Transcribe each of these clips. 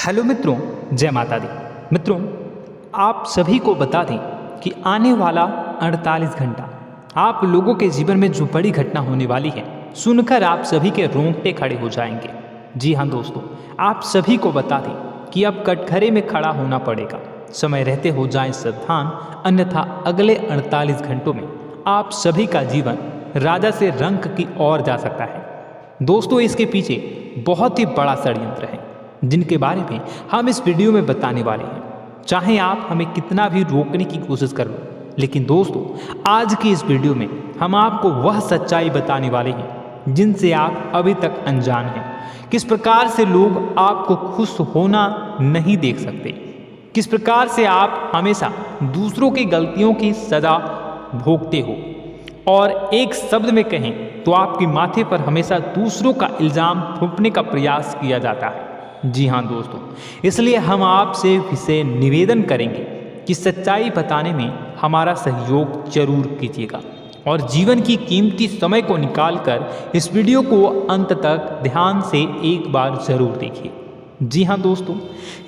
Hello मित्रों, जय माता दी। मित्रों, आप सभी को बता दें कि आने वाला 48 घंटा आप लोगों के जीवन में जो बड़ी घटना होने वाली है, सुनकर आप सभी के रोंगटे खड़े हो जाएंगे। जी हाँ दोस्तों, आप सभी को बता दें कि अब कटघरे में खड़ा होना पड़ेगा। समय रहते हो जाएं सावधान, अन्यथा अगले 48 घंटों में आप सभी का जीवन राजा से रंक की ओर जा सकता है। दोस्तों, इसके पीछे बहुत ही बड़ा षड्यंत्र है जिनके बारे में हम इस वीडियो में बताने वाले हैं। चाहे आप हमें कितना भी रोकने की कोशिश कर लो, लेकिन दोस्तों आज की इस वीडियो में हम आपको वह सच्चाई बताने वाले हैं जिनसे आप अभी तक अनजान हैं। किस प्रकार से लोग आपको खुश होना नहीं देख सकते, किस प्रकार से आप हमेशा दूसरों की गलतियों की सजा भोगते हो, और एक शब्द में कहें तो आपके माथे पर हमेशा दूसरों का इल्ज़ाम थोपने का प्रयास किया जाता है। जी हाँ दोस्तों, इसलिए हम आपसे विशेष निवेदन करेंगे कि सच्चाई बताने में हमारा सहयोग जरूर कीजिएगा और जीवन की कीमती समय को निकालकर इस वीडियो को अंत तक ध्यान से एक बार जरूर देखिए। जी हाँ दोस्तों,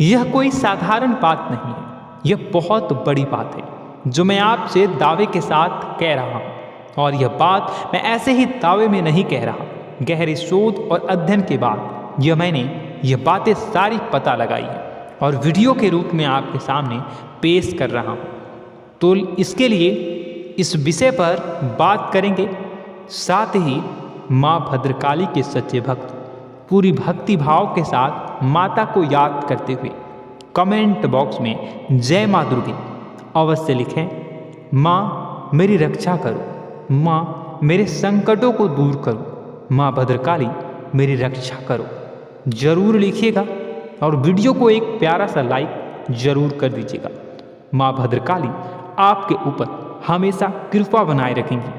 यह कोई साधारण बात नहीं है, यह बहुत बड़ी बात है जो मैं आपसे दावे के साथ कह रहा हूँ। और यह बात मैं ऐसे ही दावे में नहीं कह रहा, गहरे शोध और अध्ययन के बाद मैंने ये बातें सारी पता लगाई है और वीडियो के रूप में आपके सामने पेश कर रहा हूँ। तो इसके लिए इस विषय पर बात करेंगे, साथ ही माँ भद्रकाली के सच्चे भक्त पूरी भक्ति भाव के साथ माता को याद करते हुए कमेंट बॉक्स में जय माँ दुर्गे अवश्य लिखें। माँ मेरी रक्षा करो, माँ मेरे संकटों को दूर करो, माँ भद्रकाली मेरी रक्षा करो, जरूर लिखिएगा और वीडियो को एक प्यारा सा लाइक जरूर कर दीजिएगा। माँ भद्रकाली आपके ऊपर हमेशा कृपा बनाए रखेंगी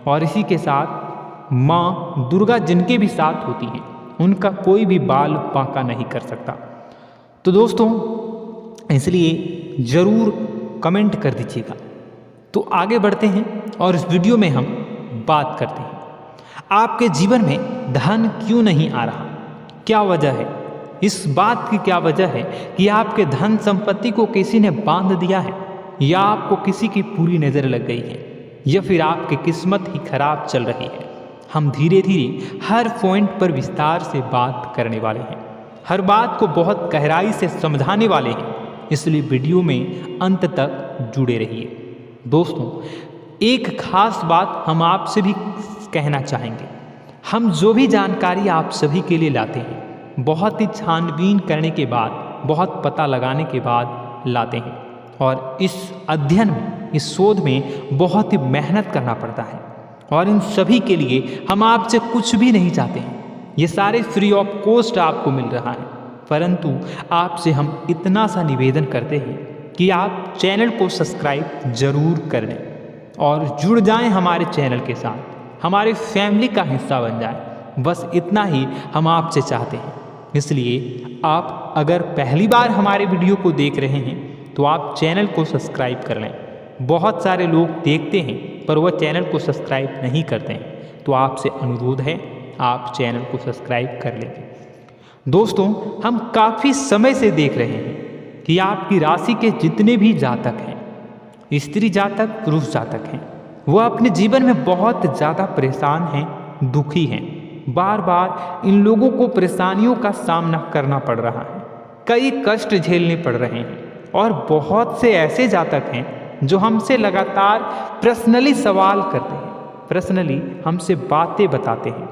और इसी के साथ माँ दुर्गा जिनके भी साथ होती हैं उनका कोई भी बाल बांका नहीं कर सकता। तो दोस्तों, इसलिए ज़रूर कमेंट कर दीजिएगा। तो आगे बढ़ते हैं और इस वीडियो में हम बात करते हैं, आपके जीवन में धन क्यों नहीं आ रहा, क्या वजह है। इस बात की क्या वजह है कि आपके धन संपत्ति को किसी ने बांध दिया है, या आपको किसी की पूरी नज़र लग गई है, या फिर आपकी किस्मत ही खराब चल रही है। हम धीरे धीरे हर पॉइंट पर विस्तार से बात करने वाले हैं, हर बात को बहुत गहराई से समझाने वाले हैं, इसलिए वीडियो में अंत तक जुड़े रहिए। दोस्तों, एक खास बात हम आपसे भी कहना चाहेंगे, हम जो भी जानकारी आप सभी के लिए लाते हैं बहुत ही छानबीन करने के बाद, बहुत पता लगाने के बाद लाते हैं, और इस अध्ययन में, इस शोध में बहुत ही मेहनत करना पड़ता है। और इन सभी के लिए हम आपसे कुछ भी नहीं चाहते हैं, ये सारे फ्री ऑफ कॉस्ट आपको मिल रहा है, परंतु आपसे हम इतना सा निवेदन करते हैं कि आप चैनल को सब्सक्राइब जरूर कर लें और जुड़ जाएं हमारे चैनल के साथ, हमारे फैमिली का हिस्सा बन जाए। बस इतना ही हम आपसे चाहते हैं। इसलिए आप अगर पहली बार हमारे वीडियो को देख रहे हैं तो आप चैनल को सब्सक्राइब कर लें। बहुत सारे लोग देखते हैं पर वह चैनल को सब्सक्राइब नहीं करते हैं, तो आपसे अनुरोध है आप चैनल को सब्सक्राइब कर लेंगे। दोस्तों, हम काफ़ी समय से देख रहे हैं कि आपकी राशि के जितने भी जातक हैं, स्त्री जातक, पुरुष जातक हैं, वह अपने जीवन में बहुत ज़्यादा परेशान हैं, दुखी हैं। बार बार इन लोगों को परेशानियों का सामना करना पड़ रहा है, कई कष्ट झेलने पड़ रहे हैं, और बहुत से ऐसे जातक हैं जो हमसे लगातार पर्सनली सवाल करते हैं, पर्सनली हमसे बातें बताते हैं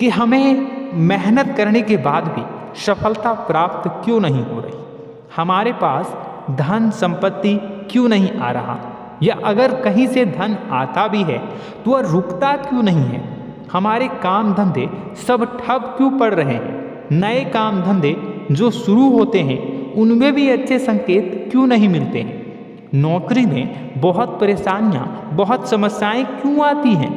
कि हमें मेहनत करने के बाद भी सफलता प्राप्त क्यों नहीं हो रही, हमारे पास धन संपत्ति क्यों नहीं आ रहा, या अगर कहीं से धन आता भी है तो वह रुकता क्यों नहीं है, हमारे काम धंधे सब ठप क्यों पड़ रहे हैं, नए काम धंधे जो शुरू होते हैं उनमें भी अच्छे संकेत क्यों नहीं मिलते हैं, नौकरी में बहुत परेशानियां, बहुत समस्याएं क्यों आती हैं,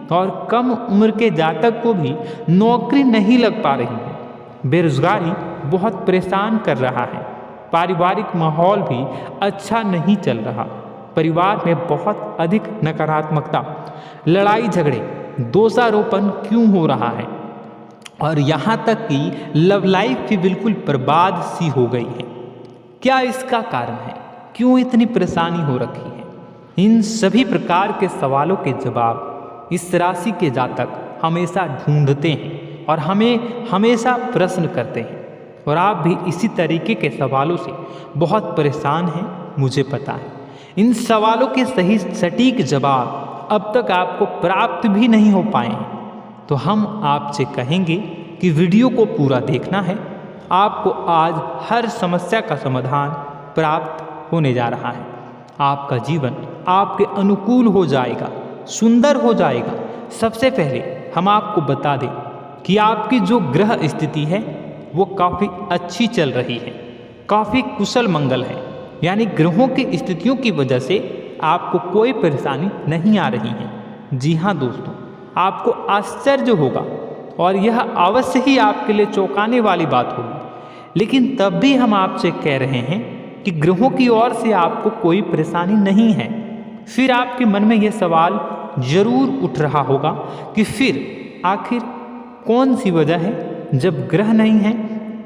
और कम उम्र के जातक को भी नौकरी नहीं लग पा रही है, बेरोजगारी बहुत परेशान कर रहा है, पारिवारिक माहौल भी अच्छा नहीं चल रहा, परिवार में बहुत अधिक नकारात्मकता, लड़ाई झगड़े, दोषारोपण क्यों हो रहा है, और यहाँ तक कि लव लाइफ भी बिल्कुल बर्बाद सी हो गई है। क्या इसका कारण है? क्यों इतनी परेशानी हो रखी है? इन सभी प्रकार के सवालों के जवाब इस राशि के जातक हमेशा ढूंढते हैं और हमें हमेशा प्रश्न करते हैं। और आप भी इसी तरीके के सवालों से बहुत परेशान हैं, मुझे पता है। इन सवालों के सही सटीक जवाब अब तक आपको प्राप्त भी नहीं हो पाए हैं, तो हम आपसे कहेंगे कि वीडियो को पूरा देखना है। आपको आज हर समस्या का समाधान प्राप्त होने जा रहा है। आपका जीवन आपके अनुकूल हो जाएगा, सुंदर हो जाएगा। सबसे पहले हम आपको बता दें कि आपकी जो ग्रह स्थिति है वो काफ़ी अच्छी चल रही है, काफ़ी कुशल मंगल है। यानी ग्रहों की स्थितियों की वजह से आपको कोई परेशानी नहीं आ रही है। जी हाँ दोस्तों, आपको आश्चर्य होगा और यह अवश्य ही आपके लिए चौंकाने वाली बात होगी। लेकिन तब भी हम आपसे कह रहे हैं कि ग्रहों की ओर से आपको कोई परेशानी नहीं है। फिर आपके मन में यह सवाल जरूर उठ रहा होगा कि फिर आखिर कौन सी वजह है? जब ग्रह नहीं है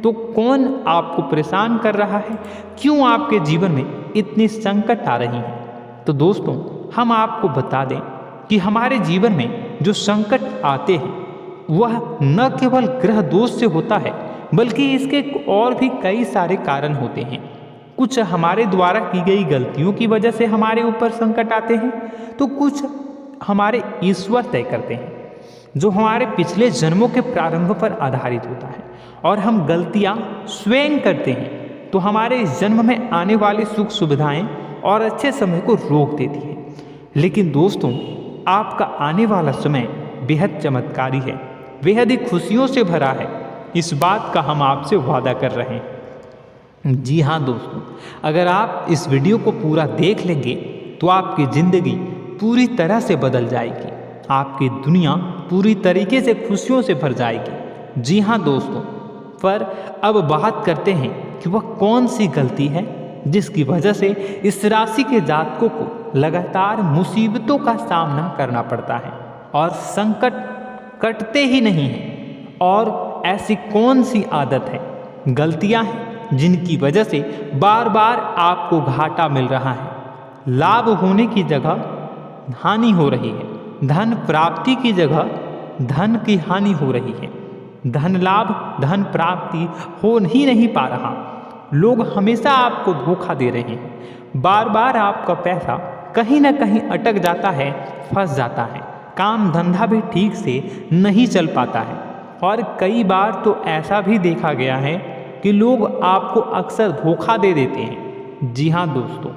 तो कौन आपको परेशान कर रहा है? क्यों आपके जीवन में इतनी संकट आ रही है? तो दोस्तों, हम आपको बता दें कि हमारे जीवन में जो संकट आते हैं वह न केवल ग्रह दोष से होता है, बल्कि इसके और भी कई सारे कारण होते हैं। कुछ हमारे द्वारा की गई गलतियों की वजह से हमारे ऊपर संकट आते हैं, तो कुछ हमारे ईश्वर तय करते हैं, जो हमारे पिछले जन्मों के प्रारंभ पर आधारित होता है। और हम गलतियां स्वयं करते हैं तो हमारे इस जन्म में आने वाली सुख सुविधाएं और अच्छे समय को रोक देती हैं। लेकिन दोस्तों, आपका आने वाला समय बेहद चमत्कारी है, बेहद ही खुशियों से भरा है। इस बात का हम आपसे वादा कर रहे हैं। जी हाँ दोस्तों, अगर आप इस वीडियो को पूरा देख लेंगे तो आपकी ज़िंदगी पूरी तरह से बदल जाएगी, आपकी दुनिया पूरी तरीके से खुशियों से भर जाएगी। जी हाँ दोस्तों, पर अब बात करते हैं कि वह कौन सी गलती है जिसकी वजह से इस राशि के जातकों को लगातार मुसीबतों का सामना करना पड़ता है और संकट कटते ही नहीं हैं। और ऐसी कौन सी आदत है, गलतियां हैं जिनकी वजह से बार बार आपको घाटा मिल रहा है, लाभ होने की जगह हानि हो रही है, धन प्राप्ति की जगह धन की हानि हो रही है, धन लाभ धन प्राप्ति हो ही नहीं पा रहा। लोग हमेशा आपको धोखा दे रहे हैं, बार बार आपका पैसा कहीं ना कहीं अटक जाता है, फंस जाता है, काम धंधा भी ठीक से नहीं चल पाता है। और कई बार तो ऐसा भी देखा गया है कि लोग आपको अक्सर धोखा दे देते हैं। जी हाँ दोस्तों,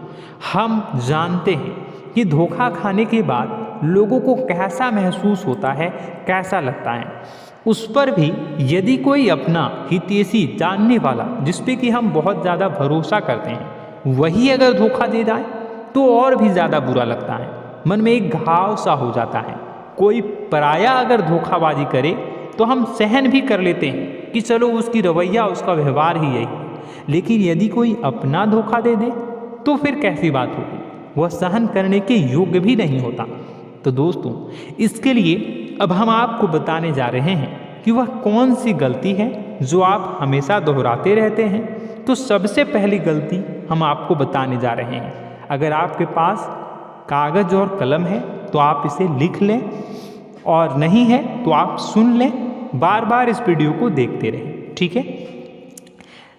हम जानते हैं कि धोखा खाने के बाद लोगों को कैसा महसूस होता है, कैसा लगता है। उस पर भी यदि कोई अपना हितैषी जानने वाला, जिस पे कि हम बहुत ज़्यादा भरोसा करते हैं, वही अगर धोखा दे जाए तो और भी ज़्यादा बुरा लगता है, मन में एक घाव सा हो जाता है। कोई पराया अगर धोखाबाजी करे तो हम सहन भी कर लेते हैं कि चलो उसकी रवैया, उसका व्यवहार ही यही है। लेकिन यदि कोई अपना धोखा दे दे तो फिर कैसी बात होगी, वह सहन करने के योग्य भी नहीं होता। तो दोस्तों, इसके लिए अब हम आपको बताने जा रहे हैं कि वह कौन सी गलती है जो आप हमेशा दोहराते रहते हैं। तो सबसे पहली गलती हम आपको बताने जा रहे हैं। अगर आपके पास कागज़ और कलम है तो आप इसे लिख लें, और नहीं है तो आप सुन लें, बार बार इस वीडियो को देखते रहें, ठीक है।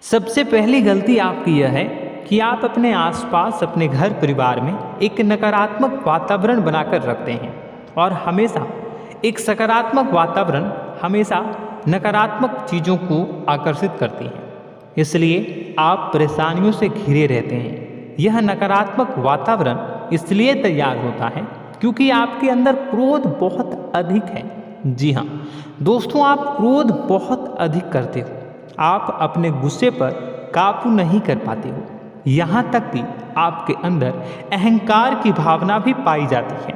सबसे पहली गलती आपकी यह है कि आप अपने आसपास, अपने घर परिवार में एक नकारात्मक वातावरण बनाकर रखते हैं, और हमेशा एक सकारात्मक वातावरण हमेशा नकारात्मक चीज़ों को आकर्षित करती है। इसलिए आप परेशानियों से घिरे रहते हैं। यह नकारात्मक वातावरण इसलिए तैयार होता है क्योंकि आपके अंदर क्रोध बहुत अधिक है। जी हाँ दोस्तों, आप क्रोध बहुत अधिक करते हो, आप अपने गुस्से पर काबू नहीं कर पाते हो। यहाँ तक कि आपके अंदर अहंकार की भावना भी पाई जाती है,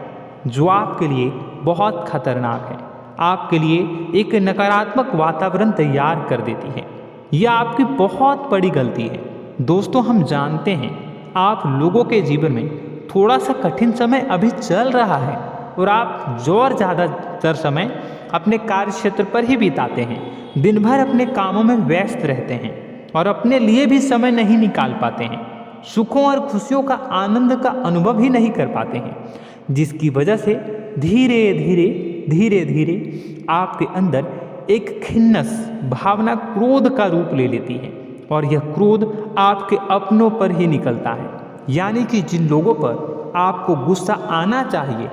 जो आपके लिए बहुत खतरनाक है, आपके लिए एक नकारात्मक वातावरण तैयार कर देती है। यह आपकी बहुत बड़ी गलती है। दोस्तों, हम जानते हैं आप लोगों के जीवन में थोड़ा सा कठिन समय अभी चल रहा है, और आप और ज़्यादातर समय अपने कार्य क्षेत्र पर ही बिताते हैं। दिन भर अपने कामों में व्यस्त रहते हैं और अपने लिए भी समय नहीं निकाल पाते हैं। सुखों और खुशियों का आनंद का अनुभव ही नहीं कर पाते हैं, जिसकी वजह से धीरे धीरे आपके अंदर एक खिन्नस भावना क्रोध का रूप ले लेती है और यह क्रोध आपके अपनों पर ही निकलता है। यानी कि जिन लोगों पर आपको गुस्सा आना चाहिए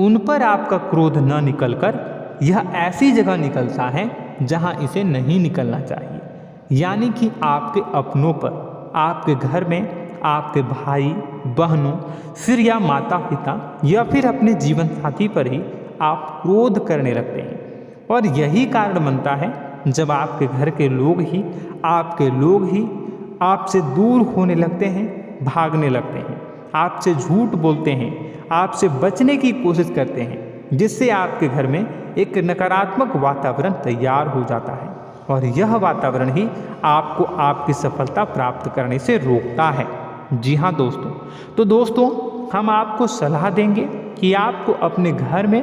उन पर आपका क्रोध न निकलकर यह ऐसी जगह निकलता है जहां इसे नहीं निकलना चाहिए। यानी कि आपके अपनों पर, आपके घर में आपके भाई बहनों, फिर या माता पिता या फिर अपने जीवन साथी पर ही आप क्रोध करने लगते हैं। और यही कारण बनता है जब आपके घर के लोग ही आपसे दूर होने लगते हैं, भागने लगते हैं, आपसे झूठ बोलते हैं, आपसे बचने की कोशिश करते हैं, जिससे आपके घर में एक नकारात्मक वातावरण तैयार हो जाता है और यह वातावरण ही आपको आपकी सफलता प्राप्त करने से रोकता है। जी हाँ दोस्तों, तो दोस्तों हम आपको सलाह देंगे कि आपको अपने घर में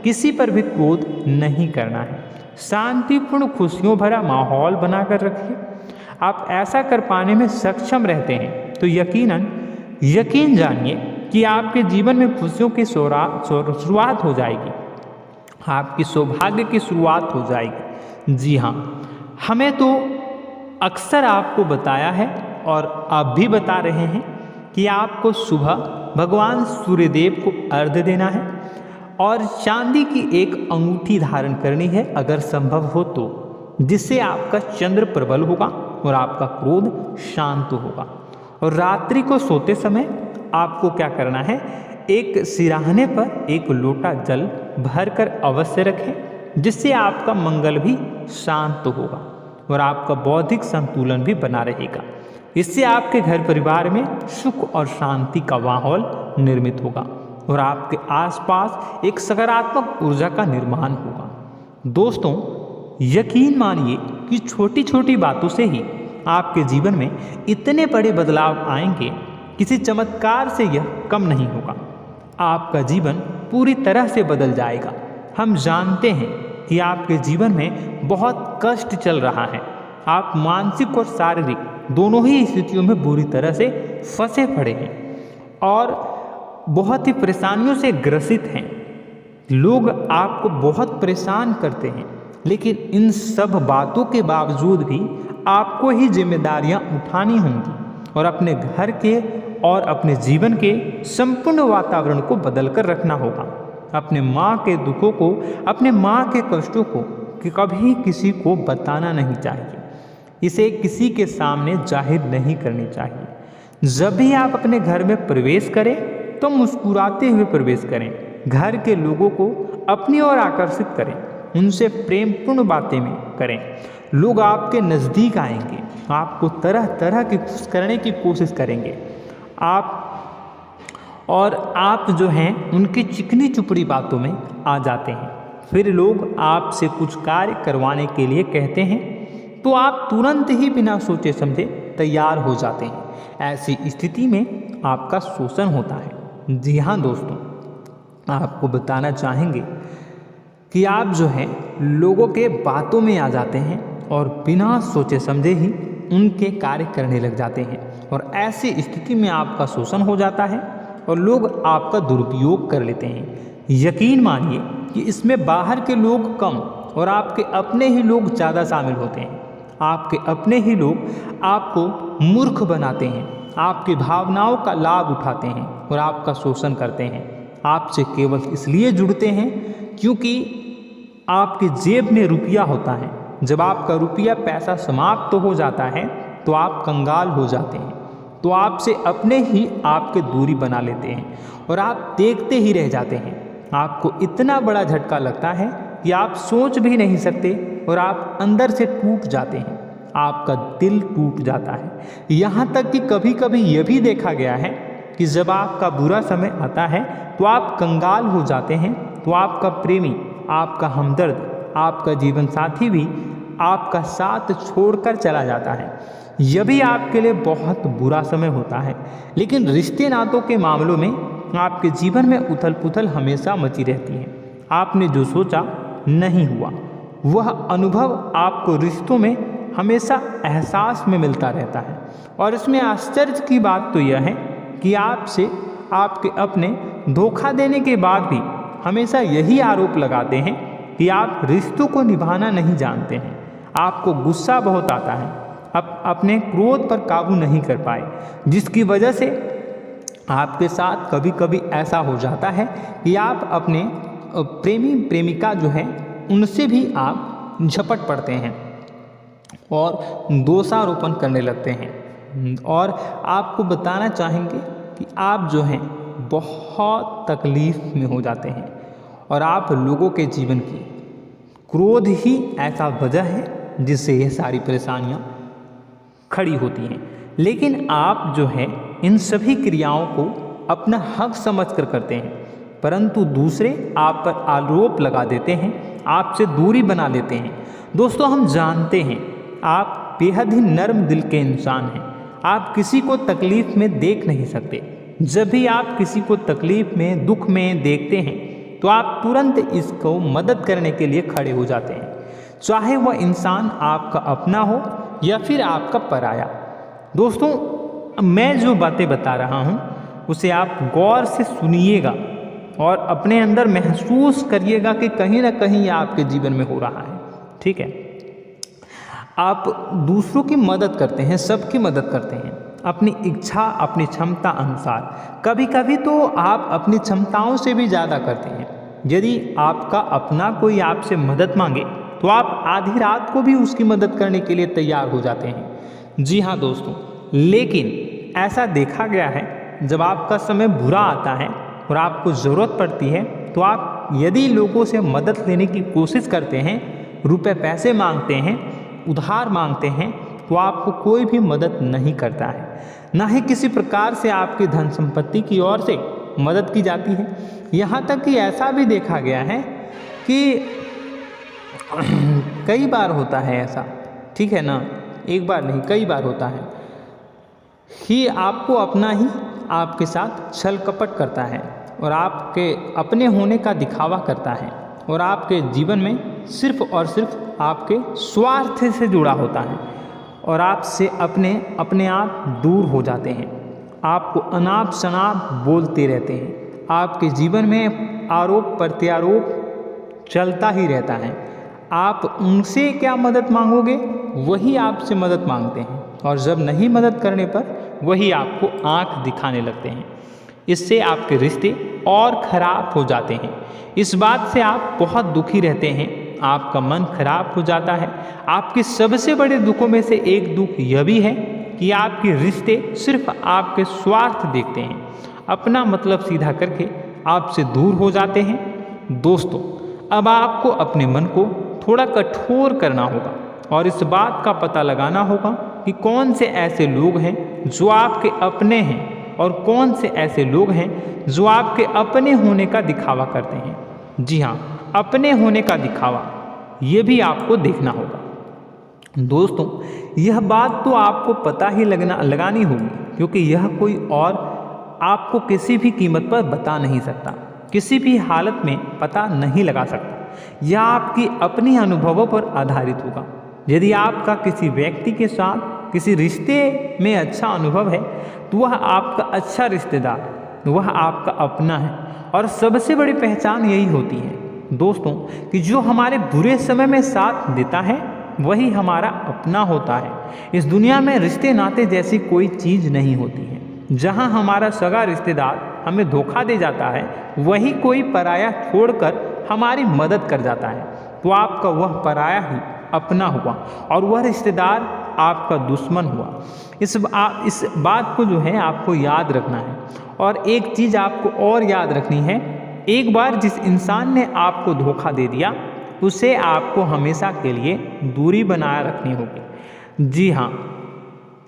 किसी पर भी क्रोध नहीं करना है। शांतिपूर्ण खुशियों भरा माहौल बनाकर रखिए। आप ऐसा कर पाने में सक्षम रहते हैं तो यकीन जानिए कि आपके जीवन में खुशियों की शुरुआत हो जाएगी, आपकी सौभाग्य की शुरुआत हो जाएगी। जी हाँ, हमें तो अक्सर आपको बताया है और आप भी बता रहे हैं कि आपको सुबह भगवान सूर्यदेव को अर्घ्य देना है और चांदी की एक अंगूठी धारण करनी है अगर संभव हो तो, जिससे आपका चंद्र प्रबल होगा और आपका क्रोध शांत होगा। और रात्रि को सोते समय आपको क्या करना है, एक सिराहने पर एक लोटा जल भरकर अवश्य रखें, जिससे आपका मंगल भी शांत होगा और आपका बौद्धिक संतुलन भी बना रहेगा। इससे आपके घर परिवार में सुख और शांति का माहौल निर्मित होगा और आपके आसपास एक सकारात्मक ऊर्जा का निर्माण होगा। दोस्तों यकीन मानिए कि छोटी छोटी बातों से ही आपके जीवन में इतने बड़े बदलाव आएंगे, किसी चमत्कार से यह कम नहीं होगा। आपका जीवन पूरी तरह से बदल जाएगा। हम जानते हैं कि आपके जीवन में बहुत कष्ट चल रहा है, आप मानसिक और शारीरिक दोनों ही स्थितियों में बुरी तरह से फंसे पड़े हैं और बहुत ही परेशानियों से ग्रसित हैं। लोग आपको बहुत परेशान करते हैं, लेकिन इन सब बातों के बावजूद भी आपको ही जिम्मेदारियां उठानी होंगी और अपने घर के और अपने जीवन के संपूर्ण वातावरण को बदल कर रखना होगा। अपने माँ के दुखों को, अपने माँ के कष्टों को कभी किसी को बताना नहीं चाहिए, इसे किसी के सामने जाहिर नहीं करनी चाहिए। जब भी आप अपने घर में प्रवेश करें तो मुस्कुराते हुए प्रवेश करें, घर के लोगों को अपनी ओर आकर्षित करें, उनसे प्रेमपूर्ण बातें में करें। लोग आपके नज़दीक आएंगे, आपको तरह तरह की खुश करने की कोशिश करेंगे। आप जो हैं उनकी चिकनी चुपड़ी बातों में आ जाते हैं। फिर लोग आपसे कुछ कार्य करवाने के लिए कहते हैं तो आप तुरंत ही बिना सोचे समझे तैयार हो जाते हैं। ऐसी स्थिति में आपका शोषण होता है। जी हाँ दोस्तों, आपको बताना चाहेंगे कि आप जो हैं लोगों के बातों में आ जाते हैं और बिना सोचे समझे ही उनके कार्य करने लग जाते हैं और ऐसी स्थिति में आपका शोषण हो जाता है और लोग आपका दुरुपयोग कर लेते हैं। यकीन मानिए कि इसमें बाहर के लोग कम और आपके अपने ही लोग ज़्यादा शामिल होते हैं। आपके अपने ही लोग आपको मूर्ख बनाते हैं, आपकी भावनाओं का लाभ उठाते हैं और आपका शोषण करते हैं। आपसे केवल इसलिए जुड़ते हैं क्योंकि आपकी जेब में रुपया होता है। जब आपका रुपया पैसा समाप्त हो जाता है तो आप कंगाल हो जाते हैं, तो आपसे अपने ही आपके दूरी बना लेते हैं और आप देखते ही रह जाते हैं। आपको इतना बड़ा झटका लगता है कि आप सोच भी नहीं सकते और आप अंदर से टूट जाते हैं, आपका दिल टूट जाता है। यहाँ तक कि कभी कभी यह भी देखा गया है कि जब आपका बुरा समय आता है तो आप कंगाल हो जाते हैं, तो आपका प्रेमी, आपका हमदर्द, आपका जीवन साथी भी आपका साथ छोड़कर चला जाता है। यह भी आपके लिए बहुत बुरा समय होता है। लेकिन रिश्ते नातों के मामलों में आपके जीवन में उथल पुथल हमेशा मची रहती है। आपने जो सोचा नहीं हुआ। वह अनुभव आपको रिश्तों में हमेशा एहसास में मिलता रहता है। और इसमें आश्चर्य की बात तो यह है कि आपसे आपके अपने धोखा देने के बाद भी हमेशा यही आरोप लगाते हैं कि आप रिश्तों को निभाना नहीं जानते हैं। आपको गुस्सा बहुत आता है, अपने क्रोध पर काबू नहीं कर पाए, जिसकी वजह से आपके साथ कभी कभी ऐसा हो जाता है कि आप अपने प्रेमी प्रेमिका जो है उनसे भी आप झपट पड़ते हैं और दोषारोपण करने लगते हैं। और आपको बताना चाहेंगे कि आप जो हैं बहुत तकलीफ़ में हो जाते हैं और आप लोगों के जीवन की क्रोध ही ऐसा वजह है जिससे ये सारी परेशानियाँ खड़ी होती हैं। लेकिन आप जो है इन सभी क्रियाओं को अपना हक समझकर करते हैं, परंतु दूसरे आप पर आरोप लगा देते हैं, आपसे दूरी बना लेते हैं। दोस्तों, हम जानते हैं आप बेहद ही नर्म दिल के इंसान हैं। आप किसी को तकलीफ़ में देख नहीं सकते। जब भी आप किसी को तकलीफ़ में, दुख में देखते हैं तो आप तुरंत इसको मदद करने के लिए खड़े हो जाते हैं, चाहे वह इंसान आपका अपना हो या फिर आपका पराया। दोस्तों, मैं जो बातें बता रहा हूँ उसे आप गौर से सुनिएगा और अपने अंदर महसूस करिएगा कि कहीं ना कहीं यह आपके जीवन में हो रहा है। ठीक है, आप दूसरों की मदद करते हैं, सबकी मदद करते हैं अपनी इच्छा, अपनी क्षमता अनुसार। कभी कभी तो आप अपनी क्षमताओं से भी ज़्यादा करते हैं। यदि आपका अपना कोई आपसे मदद मांगे तो आप आधी रात को भी उसकी मदद करने के लिए तैयार हो जाते हैं। जी हाँ दोस्तों, लेकिन ऐसा देखा गया है जब आपका समय बुरा आता है और आपको ज़रूरत पड़ती है तो आप यदि लोगों से मदद लेने की कोशिश करते हैं, रुपए पैसे मांगते हैं, उधार मांगते हैं, तो आपको कोई भी मदद नहीं करता है। ना ही किसी प्रकार से आपकी धन संपत्ति की ओर से मदद की जाती है। यहाँ तक कि ऐसा भी देखा गया है कि कई बार होता है ऐसा, ठीक है ना, एक बार नहीं कई बार होता है कि आपको अपना ही आपके साथ छल कपट करता है और आपके अपने होने का दिखावा करता है और आपके जीवन में सिर्फ और सिर्फ आपके स्वार्थ से जुड़ा होता है और आपसे अपने आप दूर हो जाते हैं। आपको अनाप शनाप बोलते रहते हैं। आपके जीवन में आरोप प्रत्यारोप चलता ही रहता है। आप उनसे क्या मदद मांगोगे, वही आपसे मदद मांगते हैं और जब नहीं मदद करने पर वही आपको आंख दिखाने लगते हैं। इससे आपके रिश्ते और खराब हो जाते हैं। इस बात से आप बहुत दुखी रहते हैं, आपका मन खराब हो जाता है। आपके सबसे बड़े दुखों में से एक दुख यह भी है कि आपके रिश्ते सिर्फ आपके स्वार्थ देखते हैं, अपना मतलब सीधा करके आपसे दूर हो जाते हैं। दोस्तों, अब आपको अपने मन को थोड़ा कठोर करना होगा और इस बात का पता लगाना होगा कि कौन से ऐसे लोग हैं जो आपके अपने हैं और कौन से ऐसे लोग हैं जो आपके अपने होने का दिखावा करते हैं। जी हाँ, अपने होने का दिखावा, ये भी आपको देखना होगा। दोस्तों, यह बात तो आपको पता ही लगानी होगी, क्योंकि यह कोई और आपको किसी भी कीमत पर बता नहीं सकता, किसी भी हालत में पता नहीं लगा सकता। यह आपकी अपनी अनुभवों पर आधारित होगा। यदि आपका किसी व्यक्ति के साथ किसी रिश्ते में अच्छा अनुभव है तो वह आपका अच्छा रिश्तेदार, वह आपका अपना है। और सबसे बड़ी पहचान यही होती है दोस्तों कि जो हमारे बुरे समय में साथ देता है वही हमारा अपना होता है। इस दुनिया में रिश्ते नाते जैसी कोई चीज़ नहीं होती है। जहाँ हमारा सगा रिश्तेदार हमें धोखा दे जाता है, वही कोई पराया छोड़कर हमारी मदद कर जाता है, तो आपका वह पराया ही अपना हुआ और वह रिश्तेदार आपका दुश्मन हुआ। इस बात को जो है आपको याद रखना है। और एक चीज़ आपको और याद रखनी है, एक बार जिस इंसान ने आपको धोखा दे दिया उसे आपको हमेशा के लिए दूरी बनाए रखनी होगी। जी हाँ,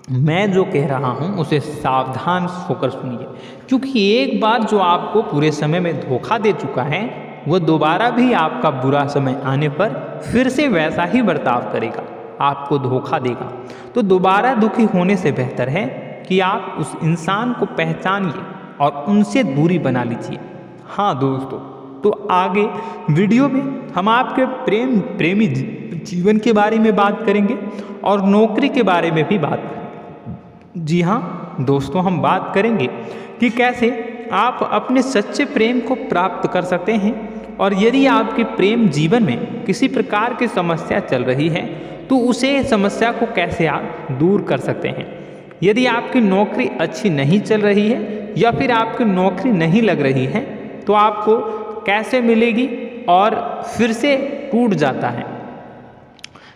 मैं जो कह रहा हूँ उसे सावधान होकर सुनिए, क्योंकि एक बार जो आपको पूरे समय में धोखा दे चुका है वह दोबारा भी आपका बुरा समय आने पर फिर से वैसा ही बर्ताव करेगा, आपको धोखा देगा। तो दोबारा दुखी होने से बेहतर है कि आप उस इंसान को पहचानिए और उनसे दूरी बना लीजिए। हाँ दोस्तों, तो आगे वीडियो में हम आपके प्रेमी जीवन के बारे में बात करेंगे और नौकरी के बारे में भी बात करेंगे। जी हाँ दोस्तों, हम बात करेंगे कि कैसे आप अपने सच्चे प्रेम को प्राप्त कर सकते हैं, और यदि आपके प्रेम जीवन में किसी प्रकार की समस्या चल रही है तो उसे समस्या को कैसे आप दूर कर सकते हैं। यदि आपकी नौकरी अच्छी नहीं चल रही है या फिर आपकी नौकरी नहीं लग रही है तो आपको कैसे मिलेगी और फिर से टूट जाता है,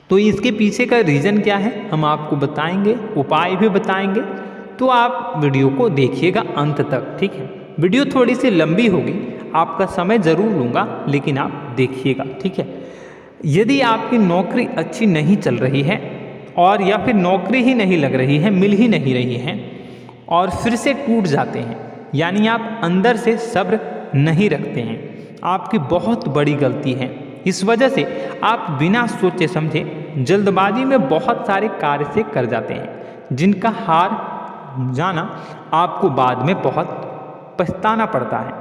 तो इसके पीछे का रीज़न क्या है हम आपको बताएंगे, उपाय भी बताएंगे। तो आप वीडियो को देखिएगा अंत तक, ठीक है। वीडियो थोड़ी सी लंबी होगी, आपका समय ज़रूर लूँगा, लेकिन आप देखिएगा, ठीक है। यदि आपकी नौकरी अच्छी नहीं चल रही है और या फिर नौकरी ही नहीं लग रही है, मिल ही नहीं रही है और फिर से टूट जाते हैं, यानी आप अंदर से सब्र नहीं रखते हैं, आपकी बहुत बड़ी गलती है। इस वजह से आप बिना सोचे समझे जल्दबाजी में बहुत सारे कार्य से कर जाते हैं, जिनका हार जाना आपको बाद में बहुत पछताना पड़ता है।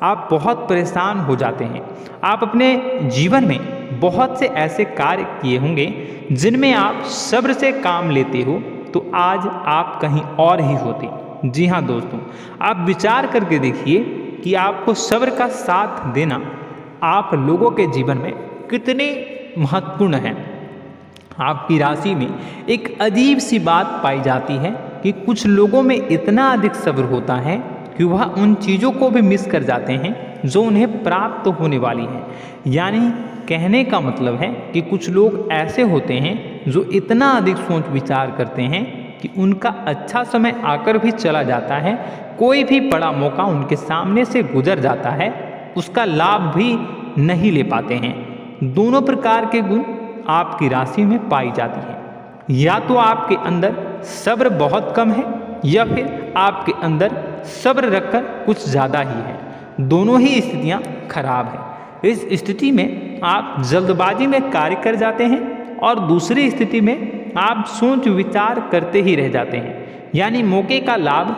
आप बहुत परेशान हो जाते हैं। आप अपने जीवन में बहुत से ऐसे कार्य किए होंगे जिनमें आप सब्र से काम लेते हो, तो आज आप कहीं और ही होते। जी हाँ दोस्तों, आप विचार करके देखिए कि आपको सब्र का साथ देना आप लोगों के जीवन में कितने महत्वपूर्ण है। आपकी राशि में एक अजीब सी बात पाई जाती है कि कुछ लोगों में इतना अधिक सब्र होता है कि वह उन चीज़ों को भी मिस कर जाते हैं जो उन्हें प्राप्त होने वाली हैं। यानी कहने का मतलब है कि कुछ लोग ऐसे होते हैं जो इतना अधिक सोच विचार करते हैं कि उनका अच्छा समय आकर भी चला जाता है, कोई भी बड़ा मौका उनके सामने से गुजर जाता है, उसका लाभ भी नहीं ले पाते हैं। दोनों प्रकार के गुण आपकी राशि में पाई जाती है। या तो आपके अंदर सब्र बहुत कम है या फिर आपके अंदर सब्र रखकर कुछ ज़्यादा ही है। दोनों ही स्थितियाँ खराब है। इस स्थिति में आप जल्दबाजी में कार्य कर जाते हैं और दूसरी स्थिति में आप सोच विचार करते ही रह जाते हैं, यानी मौके का लाभ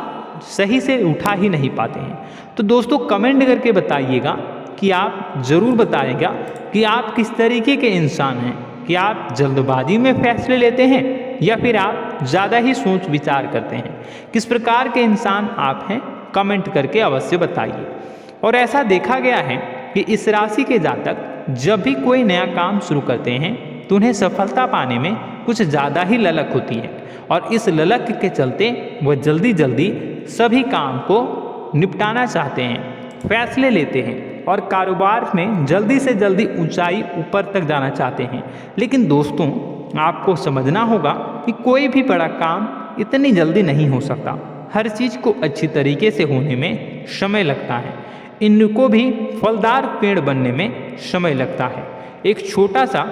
सही से उठा ही नहीं पाते हैं। तो दोस्तों कमेंट करके बताइएगा कि आप ज़रूर बताइएगा कि आप किस तरीके के इंसान हैं, कि आप जल्दबाजी में फैसले लेते हैं या फिर आप ज़्यादा ही सोच विचार करते हैं। किस प्रकार के इंसान आप हैं कमेंट करके अवश्य बताइए। और ऐसा देखा गया है कि इस राशि के जातक जब भी कोई नया काम शुरू करते हैं तो उन्हें सफलता पाने में कुछ ज़्यादा ही ललक होती है, और इस ललक के चलते वह जल्दी जल्दी सभी काम को निपटाना चाहते हैं, फैसले लेते हैं और कारोबार में जल्दी से जल्दी ऊंचाई ऊपर तक जाना चाहते हैं। लेकिन दोस्तों आपको समझना होगा कि कोई भी बड़ा काम इतनी जल्दी नहीं हो सकता। हर चीज़ को अच्छी तरीके से होने में समय लगता है। इनको भी फलदार पेड़ बनने में समय लगता है। एक छोटा सा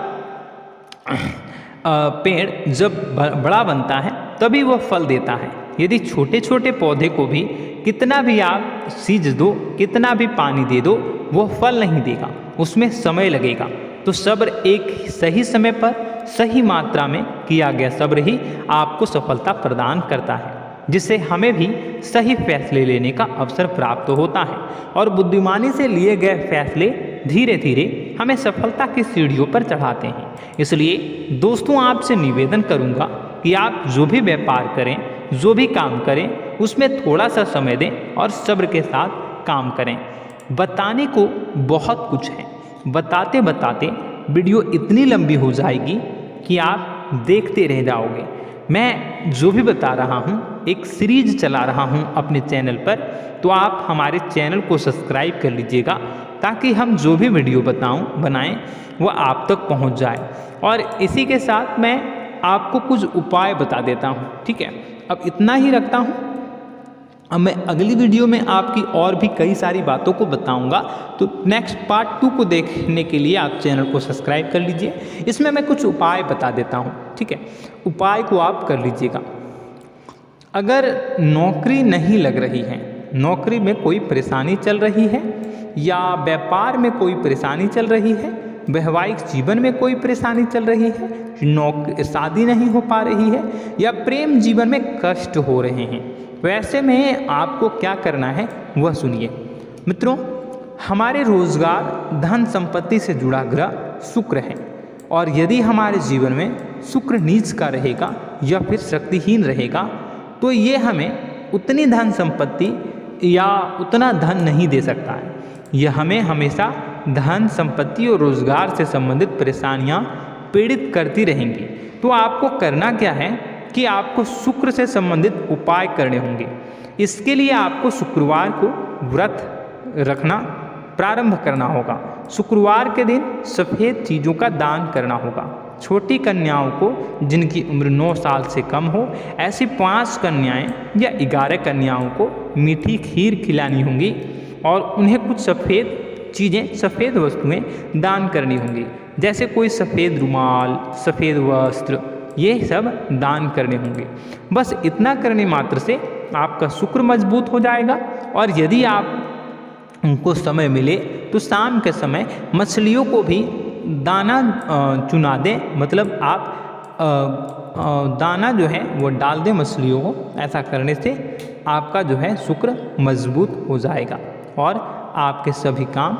पेड़ जब बड़ा बनता है तभी वह फल देता है। यदि छोटे छोटे पौधे को भी कितना भी आप सींच दो, कितना भी पानी दे दो, वो फल नहीं देगा, उसमें समय लगेगा। तो सब्र एक सही समय पर सही मात्रा में किया गया सब्र ही आपको सफलता प्रदान करता है, जिससे हमें भी सही फैसले लेने का अवसर प्राप्त होता है। और बुद्धिमानी से लिए गए फैसले धीरे धीरे हमें सफलता की सीढ़ियों पर चढ़ाते हैं। इसलिए दोस्तों आपसे निवेदन करूंगा कि आप जो भी व्यापार करें, जो भी काम करें, उसमें थोड़ा सा समय दें और सब्र के साथ काम करें। बताने को बहुत कुछ है, बताते बताते वीडियो इतनी लंबी हो जाएगी कि आप देखते रह जाओगे। मैं जो भी बता रहा हूँ एक सीरीज चला रहा हूँ अपने चैनल पर, तो आप हमारे चैनल को सब्सक्राइब कर लीजिएगा ताकि हम जो भी वीडियो बनाएं वो आप तक पहुँच जाए। और इसी के साथ मैं आपको कुछ उपाय बता देता हूँ, ठीक है। अब इतना ही रखता हूँ। अब मैं अगली वीडियो में आपकी और भी कई सारी बातों को बताऊंगा, तो नेक्स्ट पार्ट 2 को देखने के लिए आप चैनल को सब्सक्राइब कर लीजिए। इसमें मैं कुछ उपाय बता देता हूं, ठीक है। उपाय को आप कर लीजिएगा। अगर नौकरी नहीं लग रही है, नौकरी में कोई परेशानी चल रही है, या व्यापार में कोई परेशानी चल रही है, वैवाहिक जीवन में कोई परेशानी चल रही है, शादी नहीं हो पा रही है, या प्रेम जीवन में कष्ट हो रहे हैं, वैसे में आपको क्या करना है वह सुनिए। मित्रों, हमारे रोजगार, धन संपत्ति से जुड़ा ग्रह शुक्र है, और यदि हमारे जीवन में शुक्र नीच का रहेगा या फिर शक्तिहीन रहेगा तो ये हमें उतनी धन संपत्ति या उतना धन नहीं दे सकता है। यह हमें हमेशा धन संपत्ति और रोजगार से संबंधित परेशानियां पीड़ित करती रहेंगी। तो आपको करना क्या है कि आपको शुक्र से संबंधित उपाय करने होंगे। इसके लिए आपको शुक्रवार को व्रत रखना प्रारंभ करना होगा। शुक्रवार के दिन सफ़ेद चीज़ों का दान करना होगा। छोटी कन्याओं को जिनकी उम्र 9 साल से कम हो, ऐसी 5 कन्याएं या 11 कन्याओं को मीठी खीर खिलानी होंगी और उन्हें कुछ सफ़ेद चीज़ें, सफ़ेद वस्तुएं दान करनी होंगी, जैसे कोई सफ़ेद रुमाल, सफ़ेद वस्त्र, ये सब दान करने होंगे। बस इतना करने मात्र से आपका शुक्र मजबूत हो जाएगा। और यदि आप उनको समय मिले तो शाम के समय मछलियों को भी दाना चुना दें, मतलब आप दाना जो है वो डाल दें मछलियों को। ऐसा करने से आपका जो है शुक्र मजबूत हो जाएगा और आपके सभी काम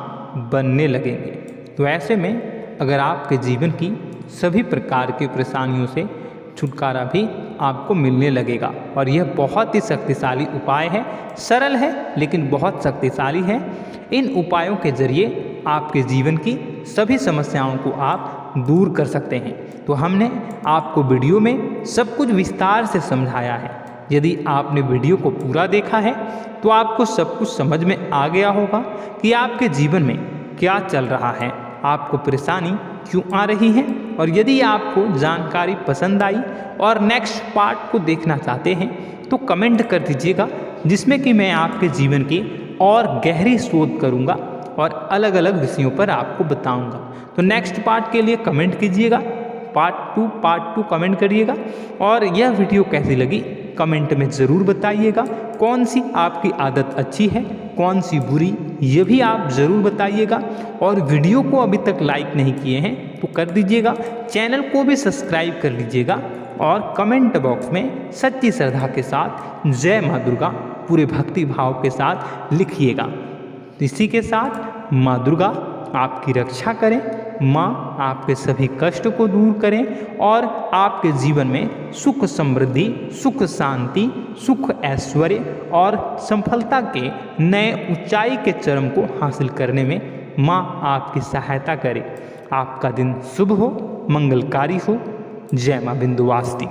बनने लगेंगे। तो ऐसे में अगर आपके जीवन की सभी प्रकार की परेशानियों से छुटकारा भी आपको मिलने लगेगा। और यह बहुत ही शक्तिशाली उपाय है, सरल है लेकिन बहुत शक्तिशाली है। इन उपायों के जरिए आपके जीवन की सभी समस्याओं को आप दूर कर सकते हैं। तो हमने आपको वीडियो में सब कुछ विस्तार से समझाया है। यदि आपने वीडियो को पूरा देखा है तो आपको सब कुछ समझ में आ गया होगा कि आपके जीवन में क्या चल रहा है, आपको परेशानी क्यों आ रही है। और यदि आपको जानकारी पसंद आई और नेक्स्ट पार्ट को देखना चाहते हैं तो कमेंट कर दीजिएगा, जिसमें कि मैं आपके जीवन की और गहरी शोध करूंगा और अलग अलग विषयों पर आपको बताऊंगा। तो नेक्स्ट पार्ट के लिए कमेंट कीजिएगा, पार्ट 2 कमेंट करिएगा। और यह वीडियो कैसी लगी कमेंट में ज़रूर बताइएगा। कौन सी आपकी आदत अच्छी है, कौन सी बुरी, ये भी आप ज़रूर बताइएगा। और वीडियो को अभी तक लाइक नहीं किए हैं तो कर दीजिएगा, चैनल को भी सब्सक्राइब कर लीजिएगा और कमेंट बॉक्स में सच्ची श्रद्धा के साथ जय माँ दुर्गा पूरे भक्ति भाव के साथ लिखिएगा। इसी के साथ माँ दुर्गा आपकी रक्षा करें, माँ आपके सभी कष्ट को दूर करें और आपके जीवन में सुख समृद्धि, सुख शांति, सुख ऐश्वर्य और सफलता के नए ऊंचाई के चरम को हासिल करने में माँ आपकी सहायता करे। आपका दिन शुभ हो, मंगलकारी हो। जय माँ विंध्यवासिनी।